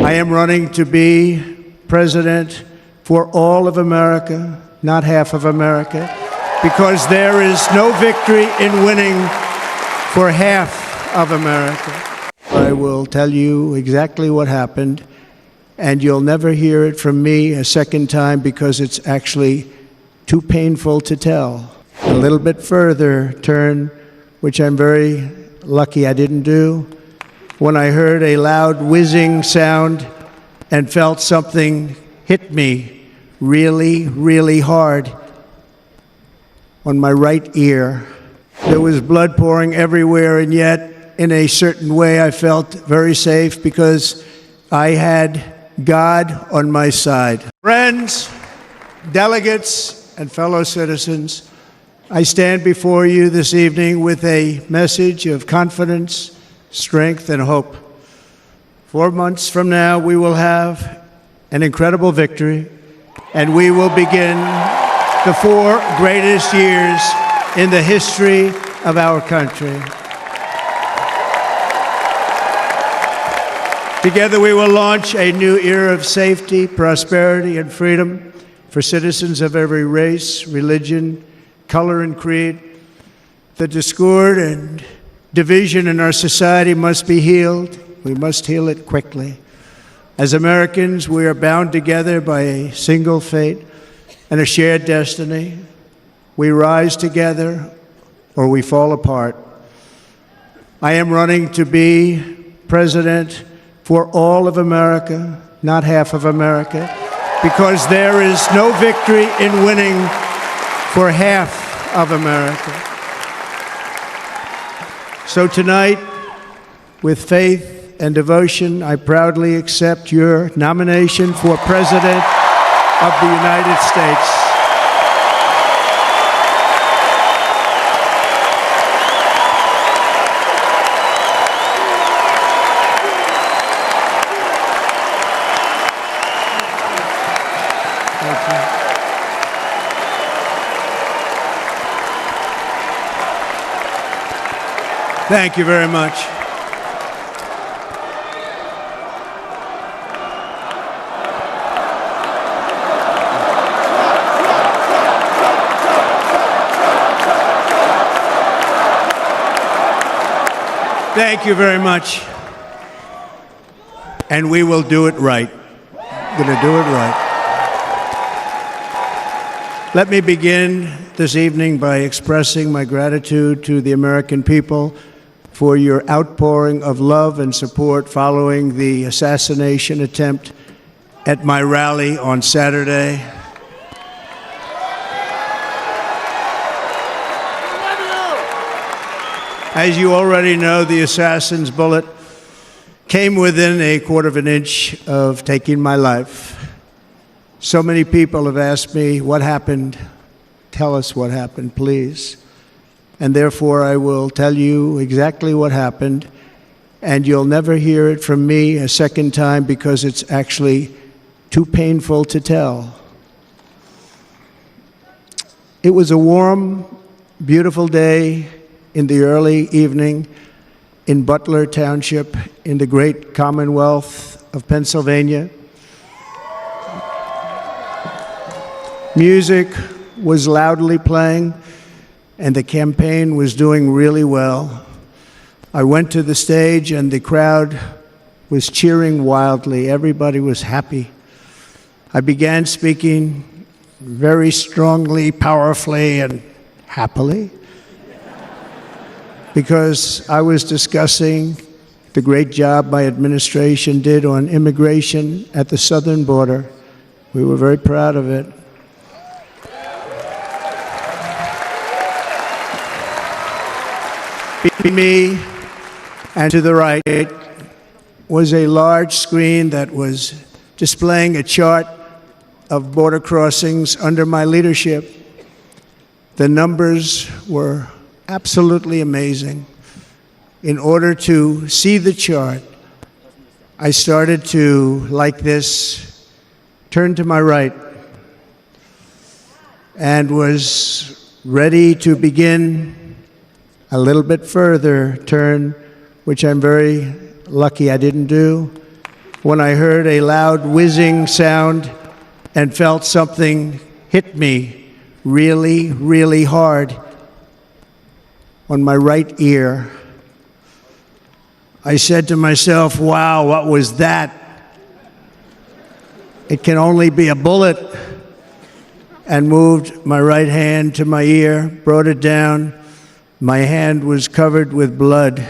I am running to be president for all of America, not half of America, because there is no victory in winning for half of America. I will tell you exactly what happened, and you'll never hear it from me a second time because it's actually too painful to tell. A little bit further turn, which I'm very lucky I didn't do, when I heard a loud whizzing sound and felt something hit me really, really hard on my right ear. There was blood pouring everywhere, and yet, in a certain way, I felt very safe because I had God on my side. Friends, delegates, and fellow citizens, I stand before you this evening with a message of confidence, strength, and hope. 4 months from now, we will have an incredible victory, and we will begin the 4 greatest years in the history of our country. Together, we will launch a new era of safety, prosperity, and freedom for citizens of every race, religion, color, and creed. The discord and division in our society must be healed. We must heal it quickly. As Americans, we are bound together by a single fate and a shared destiny. We rise together or we fall apart. I am running to be president for all of America, not half of America, because there is no victory in winning for half of America. So tonight, with faith and devotion, I proudly accept your nomination for President of the United States. Thank you. Thank you very much. Thank you very much. And we will do it right. We're going to do it right. Let me begin this evening by expressing my gratitude to the American people for your outpouring of love and support following the assassination attempt at my rally on Saturday. As you already know, the assassin's bullet came within a quarter of an inch of taking my life. So many people have asked me, what happened? Tell us what happened, please. And therefore, I will tell you exactly what happened, and you'll never hear it from me a second time because it's actually too painful to tell. It was a warm, beautiful day in the early evening in Butler Township in the great Commonwealth of Pennsylvania. Music was loudly playing, and the campaign was doing really well. I went to the stage, and the crowd was cheering wildly. Everybody was happy. I began speaking very strongly, powerfully, and happily, because I was discussing the great job my administration did on immigration at the southern border. We were very proud of it. Behind me and to the right was a large screen that was displaying a chart of border crossings under my leadership. The numbers were absolutely amazing. In order to see the chart, I started to, like this, turn to my right and was ready to begin a little bit further turn, which I'm very lucky I didn't do, when I heard a loud whizzing sound and felt something hit me really, really hard on my right ear. I said to myself, wow, what was that? It can only be a bullet. And moved my right hand to my ear, brought it down. My hand was covered with blood,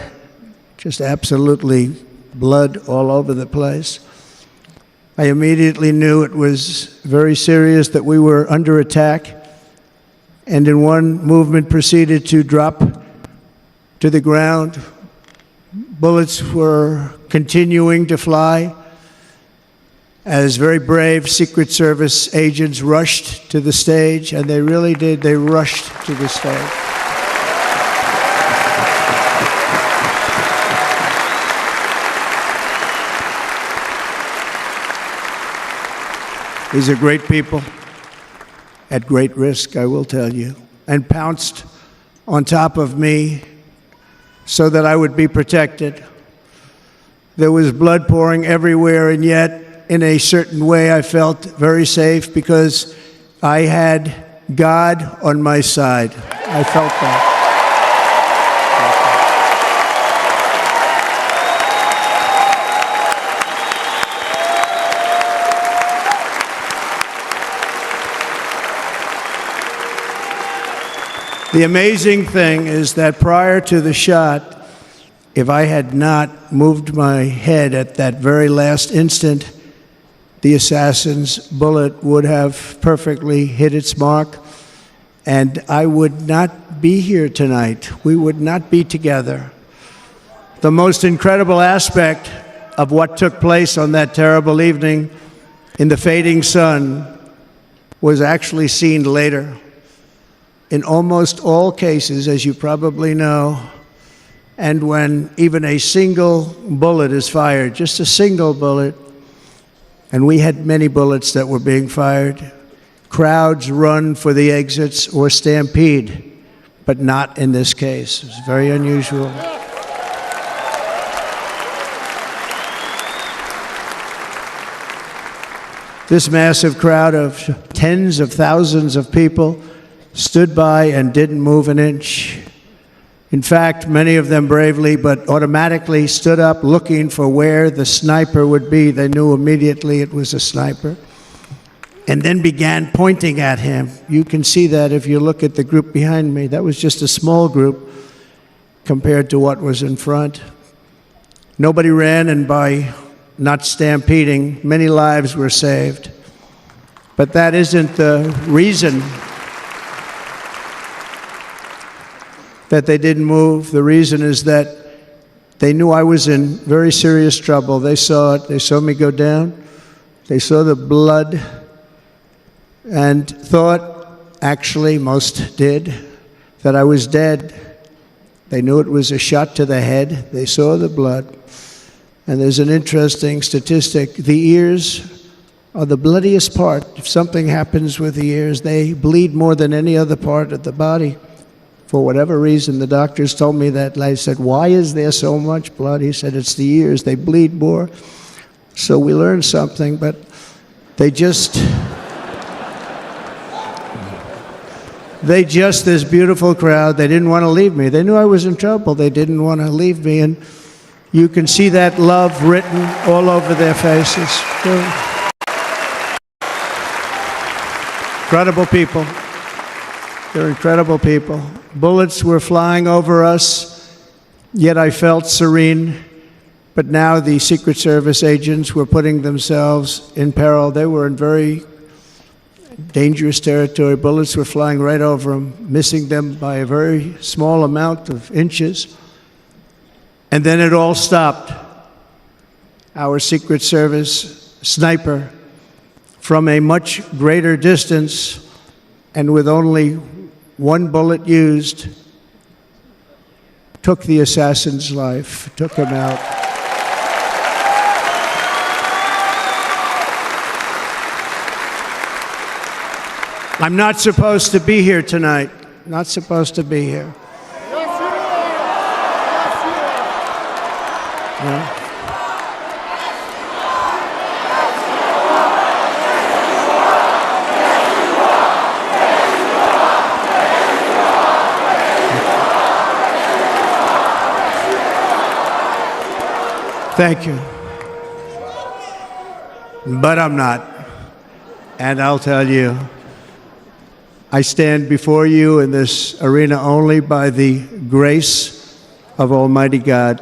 just absolutely blood all over the place. I immediately knew it was very serious, that we were under attack, and in one movement proceeded to drop to the ground. Bullets were continuing to fly as very brave Secret Service agents rushed to the stage, and they really did. They rushed to the stage. These are great people at great risk, I will tell you, and pounced on top of me so that I would be protected. There was blood pouring everywhere, and yet, in a certain way, I felt very safe because I had God on my side. I felt that. The amazing thing is that prior to the shot, if I had not moved my head at that very last instant, the assassin's bullet would have perfectly hit its mark, and I would not be here tonight. We would not be together. The most incredible aspect of what took place on that terrible evening in the fading sun was actually seen later. In almost all cases, as you probably know, and when even a single bullet is fired, just a single bullet, and we had many bullets that were being fired, crowds run for the exits or stampede, but not in this case. It's very unusual. This massive crowd of tens of thousands of people stood by and didn't move an inch. In fact, many of them bravely but automatically stood up looking for where the sniper would be. They knew immediately it was a sniper, and then began pointing at him. You can see that if you look at the group behind me. That was just a small group compared to what was in front. Nobody ran, and by not stampeding, many lives were saved. But that isn't the reason that they didn't move. The reason is that they knew I was in very serious trouble. They saw it. They saw me go down. They saw the blood and thought, actually most did, that I was dead. They knew it was a shot to the head. They saw the blood. And there's an interesting statistic. The ears are the bloodiest part. If something happens with the ears, they bleed more than any other part of the body. For whatever reason, the doctors told me that. I said, why is there so much blood? He said, it's the ears. They bleed more. So we learned something, but they just, this beautiful crowd, they didn't want to leave me. They knew I was in trouble. They didn't want to leave me. And you can see that love written all over their faces. Incredible people. They're incredible people. Bullets were flying over us, yet I felt serene. But now the Secret Service agents were putting themselves in peril. They were in very dangerous territory. Bullets were flying right over them, missing them by a very small amount of inches. And then it all stopped. Our Secret Service sniper, from a much greater distance and with only one bullet used, took the assassin's life, took him out. I'm not supposed to be here tonight. Not supposed to be here. Thank you. But I'm not. And I'll tell you, I stand before you in this arena only by the grace of Almighty God.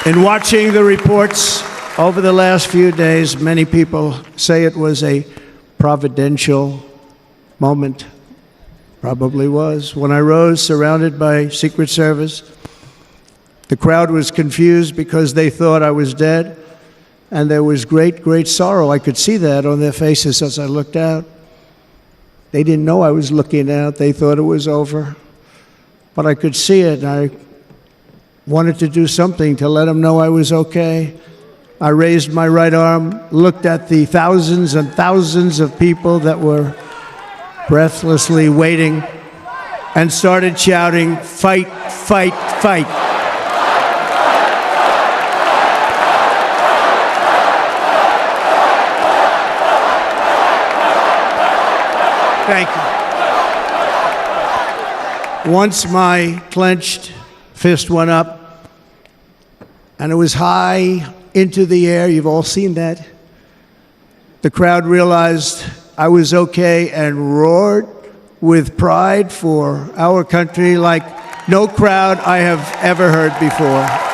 In watching the reports over the last few days, many people say it was a providential moment. Probably was. When I rose surrounded by Secret Service, the crowd was confused because they thought I was dead, and there was great, great sorrow. I could see that on their faces as I looked out. They didn't know I was looking out. They thought it was over. But I could see it, and I wanted to do something to let them know I was okay. I raised my right arm, looked at the thousands and thousands of people that were breathlessly waiting, and started shouting, "Fight, fight, fight." Thank you. Once my clenched fist went up, and it was high into the air. You've all seen that. The crowd realized I was okay and roared with pride for our country like no crowd I have ever heard before.